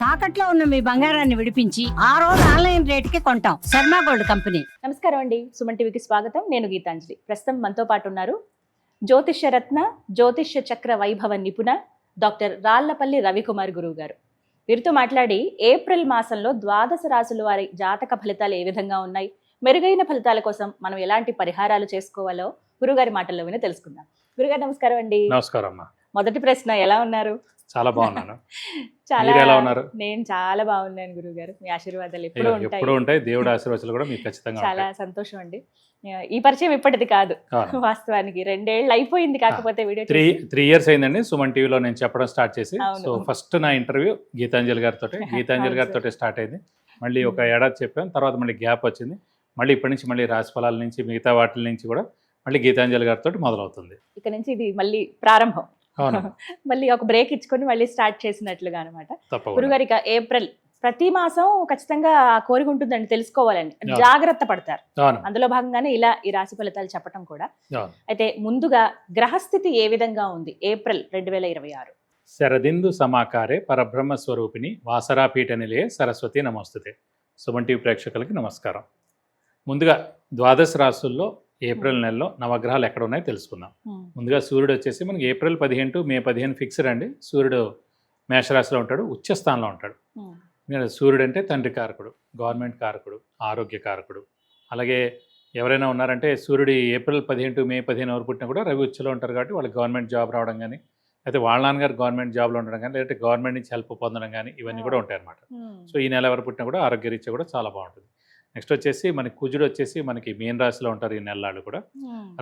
తాకట్లో ఉన్న మీ బంగారాన్ని విడిపించి ఆ రోజు ఆన్లైన్ రేటుకి కొంటాం. Sharma gold company. నమస్కారం అండి, సుమన్ టీవీకి స్వాగతం. నేను గీతాంజలి. ప్రస్తుతం మనతో పాటు ఉన్నారు జ్యోతిష్య రత్న, జ్యోతిష్య చక్ర వైభవ నిపుణ డాక్టర్ రాళ్లపల్లి రవికుమార్ గురువు గారు. వీరితో మాట్లాడి ఏప్రిల్ మాసంలో ద్వాదశ రాశుల వారి జాతక ఫలితాలు ఏ విధంగా ఉన్నాయి, మెరుగైన ఫలితాల కోసం మనం ఎలాంటి పరిహారాలు చేసుకోవాలో గురుగారి మాటల్లో విని తెలుసుకుందాం. గురుగారు నమస్కారం అండి. నమస్కారం అమ్మా. మొదటి ప్రశ్న, ఎలా ఉన్నారు? చాలా బాగున్నాను. చాలా మీరు ఎలా ఉన్నారు? నేను చాలా బాగున్నాను గురుగారు. మీ ఆశీర్వాదాలు ఎప్పుడు ఎప్పుడు ఉంటాయి. దేవుడి ఆశీర్వాదాలు కూడా మీకు ఖచ్చితంగా చాలా ఉంటాయి. సంతోషం అండి. ఈ పరిచయం ఇప్పటిది కాదు, అవును. వాస్తవానికి 2 ఏళ్ళు అయిపోయింది. కాకపోతే వీడియో త్రీ ఇయర్స్ అయిందండి సుమన్ టీవీలో నేను చెప్పడం స్టార్ట్ చేసి. అవును. సో ఫస్ట్ నా ఇంటర్వ్యూ గీతాంజలి గారితో స్టార్ట్ అయింది. మళ్ళీ ఒక ఏడాది చెప్పాను, తర్వాత మళ్ళీ గ్యాప్ వచ్చింది. మళ్ళీ ఇప్పటి నుంచి మళ్ళీ రాశి ఫలాల నుంచి మిగతా వాటి నుంచి కూడా మళ్ళీ గీతాంజలి గారితో మొదలవుతుంది. ఇక నుంచి ఇది మళ్ళీ ప్రారంభం. అవును. మళ్ళీ ఒక బ్రేక్ ఇచ్చుకొని మళ్ళీ స్టార్ట్ చేసినట్లుగా అనమాట. తప్పకుండా. గురుగారు, ఇక ఏప్రిల్ ప్రతి మాసం ఖచ్చితంగా ఆ కోరిక ఉంటుందండి, తెలుసుకోవాలని జాగ్రత్త పడతారు. అవును. అందులో భాగంగానే ఇలా ఈ రాశి ఫలితాలు చెప్పడం కూడా. అవును. అయితే ముందుగా గ్రహస్థితి ఏ విధంగా ఉంది ఏప్రిల్ 2026? శరదిందు సమాకారే పరబ్రహ్మ స్వరూపిణి వాసరాపీఠ నిలయే సరస్వతి నమస్తుతే. సుమన్ టీవీ ప్రేక్షకులకి నమస్కారం. ముందుగా ద్వాదశ రాశుల్లో ఏప్రిల్ నెలలో నవగ్రహాలు ఎక్కడ ఉన్నాయో తెలుసుకుందాం. ముందుగా సూర్యుడు వచ్చేసి మనకి ఏప్రిల్ 15 టు మే 15 ఫిక్స్డ్ అండి. సూర్యుడు మేషరాశిలో ఉంటాడు, ఉచ్చ స్థానంలో ఉంటాడు. సూర్యుడు అంటే తండ్రి కారకుడు, గవర్నమెంట్ కారకుడు, ఆరోగ్య కారకుడు. అలాగే ఎవరైనా ఉన్నారంటే సూర్యుడు ఏప్రిల్ 15 టు మే 15 ఎవరు పుట్టినా కూడా రవి ఉచ్చలో ఉంటారు కాబట్టి వాళ్ళకి గవర్నమెంట్ జాబ్ రావడం కానీ, అయితే వాళ్ళ నాన్నగారు గవర్నమెంట్ జాబ్లో ఉండడం కానీ, లేదంటే గవర్నమెంట్ నుంచి హెల్ప్ పొందడం కానీ ఇవన్నీ కూడా ఉంటాయి అన్నమాట. సో ఈ నెల ఎవరు పుట్టినా కూడా ఆరోగ్యరీత్యా కూడా చాలా బాగుంటుంది. నెక్స్ట్ వచ్చేసి మనకి కుజుడు వచ్చేసి మనకి మీన రాశిలో ఉంటారు ఈ నెలలు కూడా.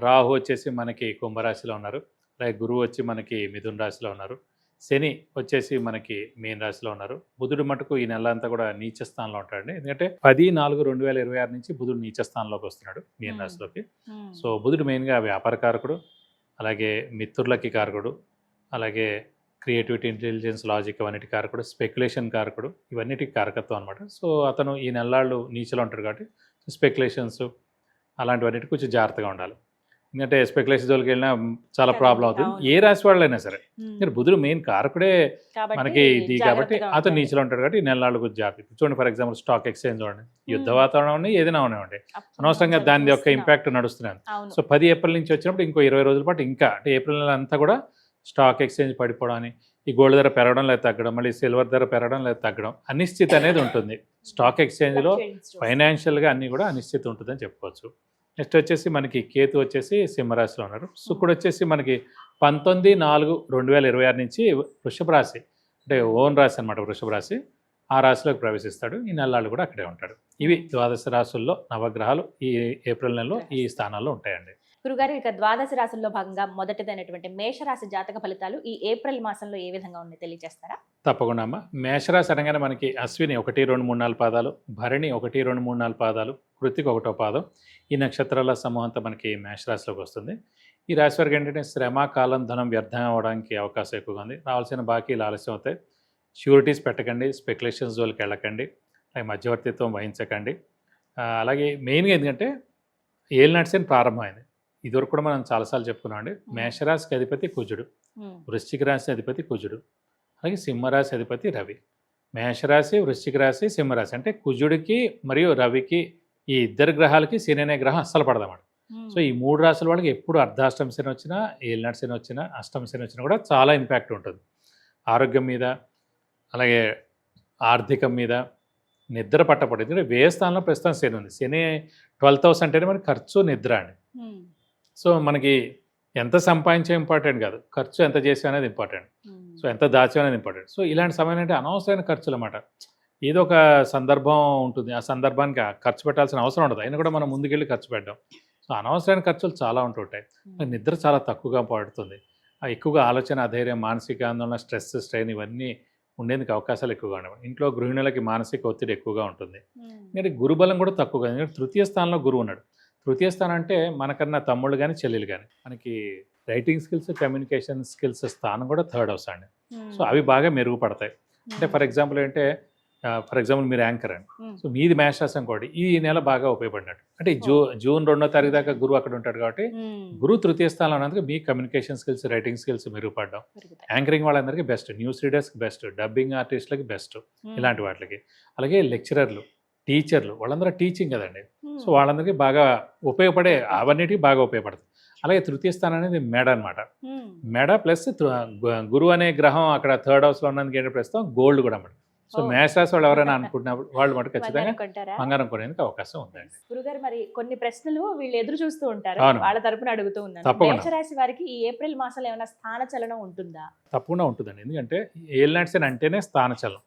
రాహు వచ్చేసి మనకి కుంభరాశిలో ఉన్నారు. అలాగే గురువు వచ్చి మనకి మిథున రాశిలో ఉన్నారు. శని వచ్చేసి మనకి మీన రాశిలో ఉన్నారు. బుధుడు మటుకు ఈ నెల అంతా కూడా నీచ స్థానంలో ఉంటాడండి. ఎందుకంటే 10/4/2026 నుంచి బుధుడు నీచ స్థానంలోకి వస్తున్నాడు మీన రాశిలోకి. సో బుధుడు మెయిన్గా వ్యాపార కారకుడు, అలాగే మిత్రులకి కారకుడు, అలాగే క్రియేటివిటీ, ఇంటెలిజెన్స్, లాజిక్ అవన్నిటి కారకుడు, స్పెక్యులేషన్ కారకుడు, ఇవన్నిటికి కారకత్వం అనమాట. సో అతను ఈ నెలలు నీచలో ఉంటాడు కాబట్టి స్పెక్యులేషన్స్ అలాంటివన్నిటి కొంచెం జాగ్రత్తగా ఉండాలి. ఎందుకంటే స్పెక్యులేషన్ జోలికి వెళ్ళినా చాలా ప్రాబ్లం అవుతుంది, ఏ రాశి వాళ్ళైనా సరే. మీరు బుధుడు మెయిన్ కారకుడే మనకి ఇది కాబట్టి అతను నీచలో ఉంటాడు కాబట్టి ఈ నెలలు కొంచెం జాగ్రత్త. చూడండి, ఫర్ ఎగ్జాంపుల్ స్టాక్ ఎక్స్చేంజ్ చూడండి, యుద్ధ వాతావరణం ఏదైనా ఉన్నాయండి, అనవసరంగా దాని యొక్క ఇంపాక్ట్ నడుస్తున్నాను. సో 10 ఏప్రిల్ నుంచి వచ్చినప్పుడు ఇంకో 20 రోజుల పాటు ఇంకా అంటే ఏప్రిల్ నెల అంతా కూడా స్టాక్ ఎక్స్చేంజ్ పడిపోవడం అని, ఈ గోల్డ్ ధర పెరగడం లేదా తగ్గడం, మళ్ళీ సిల్వర్ ధర పెరగడం లేదా తగ్గడం, అనిశ్చితి అనేది ఉంటుంది స్టాక్ ఎక్స్చేంజ్లో. ఫైనాన్షియల్గా అన్నీ కూడా అనిశ్చితి ఉంటుందని చెప్పుకోవచ్చు. నెక్స్ట్ వచ్చేసి మనకి కేతు వచ్చేసి సింహరాశిలో ఉన్నారు. శుక్రుడు వచ్చేసి మనకి 19/4/2026 నుంచి వృషభ రాశి అంటే ఓన్ రాశి అనమాట, వృషభ రాశి, ఆ రాశిలోకి ప్రవేశిస్తాడు. ఈ నెలలు కూడా అక్కడే ఉంటాడు. ఇవి ద్వాదశ రాశుల్లో నవగ్రహాలు ఈ ఏప్రిల్ నెలలో ఈ స్థానాల్లో ఉంటాయండి. గురుగారు, ఇక ద్వాదశ రాశుల్లో భాగంగా మొదటిదైనటువంటి మేషరాశి జాతక ఫలితాలు ఈ ఏప్రిల్ మాసంలో ఏ విధంగా ఉన్నాయి తెలియజేస్తారా? తప్పకుండా అమ్మ. మేషరాశి అనగానే మనకి అశ్విని 1, 2, 3, 4 పాదాలు, భరణి 1, 2, 3, 4 పాదాలు, కృత్తిక 1వ పాదం, ఈ నక్షత్రాల సమూహం అంతా మనకి మేషరాశిలోకి వస్తుంది. ఈ రాశి వారికి ఏంటంటే శ్రమ, కాలం, ధనం వ్యర్థం అవ్వడానికి అవకాశం ఎక్కువగా ఉంది. రావాల్సిన బాకీలు ఆలస్యం అవుతాయి. ష్యూరిటీస్ పెట్టకండి, స్పెక్యులేషన్స్ జోలికి వెళ్ళకండి, అలాగే మధ్యవర్తిత్వం వహించకండి. అలాగే మెయిన్గా ఎందుకంటే ఏలినాటి శని ప్రారంభమైంది. ఇదివరకు కూడా మనం చాలాసార్లు చెప్పుకున్నామండి. మేషరాశికి అధిపతి కుజుడు, వృశ్చిక రాశి అధిపతి కుజుడు, అలాగే సింహరాశి అధిపతి రవి. మేషరాశి, వృశ్చిక రాశి, సింహరాశి అంటే కుజుడికి మరియు రవికి, ఈ ఇద్దరు గ్రహాలకి శని అనే గ్రహం అస్సలు పడదన్నమాట. సో ఈ 3 రాశుల వాళ్ళకి ఎప్పుడు అర్ధాష్టమ శని వచ్చినా, ఏలినాటి శని వచ్చినా, అష్టమ శని వచ్చినా కూడా చాలా ఇంపాక్ట్ ఉంటుంది ఆరోగ్యం మీద, అలాగే ఆర్థికం మీద, నిద్ర పట్టపడదు. ఎందుకంటే వ్యయ స్థానంలో ప్రస్తుతం శని ఉంది. శని 12th house అంటేనే మనకి ఖర్చు, నిద్ర అండి. సో మనకి ఎంత సంపాదించే ఇంపార్టెంట్ కాదు, ఖర్చు ఎంత చేసే అనేది ఇంపార్టెంట్. సో ఎంత దాచే అనేది ఇంపార్టెంట్. సో ఇలాంటి సమయం అంటే అనవసరమైన ఖర్చులు అన్నమాట. ఏదో ఒక సందర్భం ఉంటుంది, ఆ సందర్భానికి ఖర్చు పెట్టాల్సిన అవసరం ఉండదు, అయినా కూడా మనం ముందుకెళ్ళి ఖర్చు పెట్టడం. సో అనవసరమైన ఖర్చులు చాలా ఉంటుంటాయి. నిద్ర చాలా తక్కువగా పడుతుంది. ఎక్కువగా ఆలోచన, అధైర్యం, మానసిక ఆందోళన, స్ట్రెస్, స్ట్రెయిన్ ఇవన్నీ ఉండేందుకు అవకాశాలు ఎక్కువగా ఉండవు. ఇంట్లో గృహిణులకి మానసిక ఒత్తిడి ఎక్కువగా ఉంటుంది. ఎందుకంటే గురుబలం కూడా తక్కువగా, ఎందుకంటే 3వ స్థానంలో గురువు ఉన్నాడు. 3వ స్థానం అంటే మనకన్నా తమ్ముళ్ళు కానీ చెల్లెలు కానీ, మనకి రైటింగ్ స్కిల్స్, కమ్యూనికేషన్ స్కిల్స్ స్థానం కూడా 3rd house అండి. సో అవి బాగా మెరుగుపడతాయి. అంటే ఫర్ ఎగ్జాంపుల్ అంటే ఫర్ ఎగ్జాంపుల్ మీరు యాంకర్ అండి, Hmm. సో మీది మేష రాశి అనుకోండి, ఈ నెల బాగా ఉపయోగపడినట్టు. అంటే జూన్ 2వ తారీఖు దాకా గురువు అక్కడ ఉంటాడు కాబట్టి గురువు తృతీయ స్థానంలో ఉన్నందుకు మీ కమ్యూనికేషన్ స్కిల్స్, రైటింగ్ స్కిల్స్ మెరుగుపడడం, యాంకరింగ్ వాళ్ళందరికీ బెస్ట్, న్యూస్ రీడర్స్కి బెస్ట్, డబ్బింగ్ ఆర్టిస్టులకి బెస్ట్, ఇలాంటి వాటికి. అలాగే లెక్చరర్లు, టీచర్లు, వాళ్ళందరూ టీచింగ్ కదండి, సో వాళ్ళందరికీ బాగా ఉపయోగపడే, అవన్నిటికీ బాగా ఉపయోగపడుతుంది. అలాగే తృతీయ స్థానం అనేది మెడ అనమాట. మెడ ప్లస్ గురువు అనే గ్రహం అక్కడ థర్డ్ హౌస్లో ఉన్నందుకు ఏంటంటే ప్రస్తుతం గోల్డ్ కూడా అన్నమాట. సో మేష రాశి వాళ్ళు ఎవరైనా అనుకుంటున్నప్పుడు వాళ్ళు మటు ఖచ్చితంగా బంగారం కొనేందుకు అవకాశం ఉందండి. గురుగారు, మరి కొన్ని ప్రశ్నలు వీళ్ళు ఎదురు చూస్తూ ఉంటారు, అవును. వాళ్ళ తరపున అడుగుతూ ఉన్నాను. తప్పకుండా. మేషరాశి వారికి ఈ ఏప్రిల్ మాసంలో ఏమైనా స్థాన చలనం ఉంటుందా? తప్పకుండా ఉంటుందండి. ఎందుకంటే ఏలినాటి అంటేనే స్థానచలనం.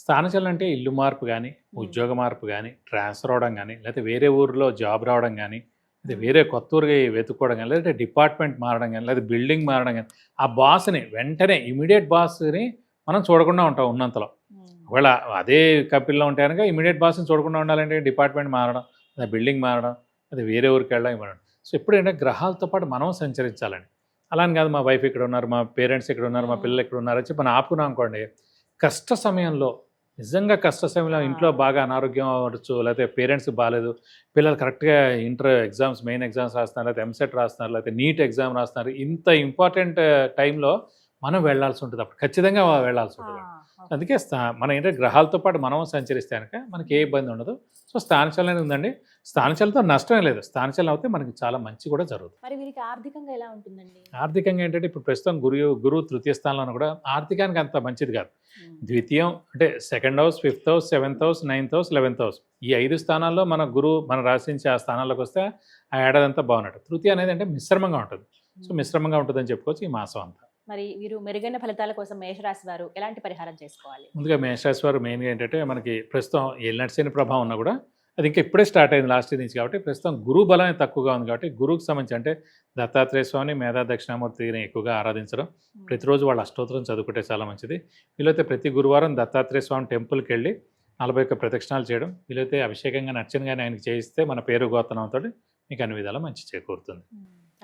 స్థానచలనం అంటే ఇల్లు మార్పు కానీ, ఉద్యోగ మార్పు కానీ, ట్రాన్స్ఫర్ అవడం కానీ, లేకపోతే వేరే ఊరిలో జాబ్ రావడం కానీ, లేదా వేరే కొత్త ఊరికి వెతుక్కోవడం కానీ, లేదంటే డిపార్ట్మెంట్ మారడం కానీ, లేదా బిల్డింగ్ మారడం కానీ, ఆ బాస్ని వెంటనే ఇమీడియట్ బాస్ని మనం చూడకుండా ఉంటాం ఉన్నంతలో. ఒకవేళ అదే కంపెనీలో ఉంటే కనుక ఇమీడియట్ బాస్ని చూడకుండా ఉండాలంటే డిపార్ట్మెంట్ మారడం, లేదా బిల్డింగ్ మారడం, అది వేరే ఊరికి వెళ్ళడం ఇవ్వడం. సో ఎప్పుడైనా గ్రహాలతో పాటు మనం సంచరించాలండి. అలా అని కాదు మా వైఫ్ ఇక్కడ ఉన్నారు, మా పేరెంట్స్ ఇక్కడ ఉన్నారు, మా పిల్లలు ఇక్కడ ఉన్నారు అని చెప్పి మనం ఆపుకున్నాం అనుకోండి, కష్ట సమయంలో, నిజంగా కష్ట సమయంలో ఇంట్లో బాగా అనారోగ్యం అవ్వచ్చు, లేకపోతే పేరెంట్స్కి బాగాలేదు, పిల్లలు కరెక్ట్గా ఇంటర్ ఎగ్జామ్స్, మెయిన్ ఎగ్జామ్స్ రాస్తున్నారు, లేకపోతే ఎంసెట్ రాస్తున్నారు, లేకపోతే నీట్ ఎగ్జామ్ రాస్తున్నారు, ఇంత ఇంపార్టెంట్ టైంలో మనం వెళ్ళాల్సి ఉంటుంది, అప్పుడు ఖచ్చితంగా వెళ్ళాల్సి ఉంటుంది. అందుకే మనం ఏంటంటే గ్రహాలతో పాటు మనం సంచరిస్తే కనుక మనకి ఏ ఇబ్బంది ఉండదు. సో స్థానచలనం ఉందండి, స్థానచలనంతో నష్టమే లేదు, స్థానచలనం అయితే మనకి చాలా మంచి కూడా జరుగుతుంది. మరి వీరికి ఆర్థికంగా ఎలా ఉంటుందండి? ఆర్థికంగా ఏంటంటే ఇప్పుడు ప్రస్తుతం గురువు తృతీయ స్థానంలో కూడా ఆర్థికానికి అంత మంచిది కాదు. ద్వితీయం అంటే second house, 5th house, 7th house, 9th house, 11th house, ఈ 5 స్థానాల్లో మన గురువు మన రాశి నుంచి ఆ స్థానాల్లోకి వస్తే ఆ ఏడాది అంతా బాగున్నట్టు. తృతీయ అనేది అంటే మిశ్రమంగా ఉంటుంది. సో మిశ్రమంగా ఉంటుందని చెప్పుకోవచ్చు ఈ మాసం అంతా. మరి వీరు మెరుగైన ఫలితాల కోసం మేషరాశి వారు ఎలాంటి పరిహారం చేసుకోవాలి? ముందుగా మేషరాశి వారు మెయిన్గా ఏంటంటే మనకి ప్రస్తుతం ఏలినాటి శని ప్రభావం ఉన్నా కూడా అది ఇంకా ఇప్పుడే స్టార్ట్ అయింది లాస్ట్ ఇయర్ నుంచి, కాబట్టి ప్రస్తుతం గురువు బలం తక్కువగా ఉంది. కాబట్టి గురువుకి సంబంధించి అంటే దత్తాత్రేయ స్వామిని, మేధా దక్షిణామూర్తిని ఎక్కువగా ఆరాధించడం, ప్రతిరోజు వాళ్ళ అష్టోత్తరం చదువుకుంటే చాలా మంచిది. వీలైతే ప్రతి గురువారం దత్తాత్రేయ స్వామి టెంపుల్కి వెళ్ళి 41 ప్రదక్షిణాలు చేయడం, వీలైతే అభిషేకంగా నచ్చనిగానే ఆయనకి చేయిస్తే మన పేరు గోతనంతో మీకు అన్ని విధాలా మంచి చేకూరుతుంది.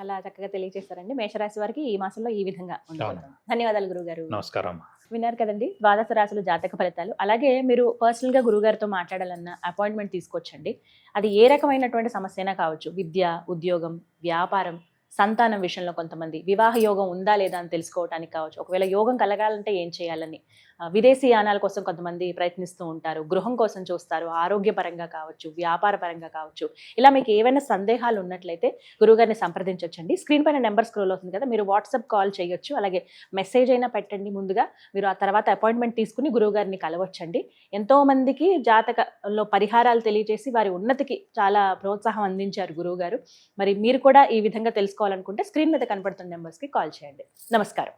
అలా చక్కగా తెలియజేస్తారండి. మేషరాశి వారికి ఈ మాసంలో ఈ విధంగా ఉంటుంది. ధన్యవాదాలు గురుగారు. నమస్కారం. విన్నారు కదండి ద్వాదశ రాశుల జాతక ఫలితాలు. అలాగే మీరు పర్సనల్గా గురుగారితో మాట్లాడాలన్న అపాయింట్మెంట్ తీసుకోవచ్చండి. అది ఏ రకమైనటువంటి సమస్య అయినా కావచ్చు, విద్య, ఉద్యోగం, వ్యాపారం, సంతానం విషయంలో కొంతమంది, వివాహ యోగం ఉందా లేదా అని తెలుసుకోవడానికి కావచ్చు, ఒకవేళ యోగం కలగాలంటే ఏం చేయాలని, విదేశీ యానాల కోసం కొంతమంది ప్రయత్నిస్తూ ఉంటారు, గృహం కోసం చూస్తారు, ఆరోగ్యపరంగా కావచ్చు, వ్యాపార పరంగా కావచ్చు. ఇలా మీకు ఏవైనా సందేహాలు ఉన్నట్లయితే గురుగారిని సంప్రదించవచ్చండి. స్క్రీన్ పైన నెంబర్ స్క్రోల్ అవుతుంది కదా, మీరు వాట్సాప్ కాల్ చేయొచ్చు, అలాగే మెసేజ్ అయినా పెట్టండి ముందుగా. మీరు ఆ తర్వాత అపాయింట్మెంట్ తీసుకుని గురువుగారిని కలవచ్చండి. ఎంతోమందికి జాతకలో పరిహారాలు తెలియజేసి వారి ఉన్నతికి చాలా ప్రోత్సాహం అందించారు గురువుగారు. మరి మీరు కూడా ఈ విధంగా తెలుసుకోవాలనుకుంటే స్క్రీన్ మీద కనపడుతున్న నెంబర్స్కి కాల్ చేయండి. నమస్కారం.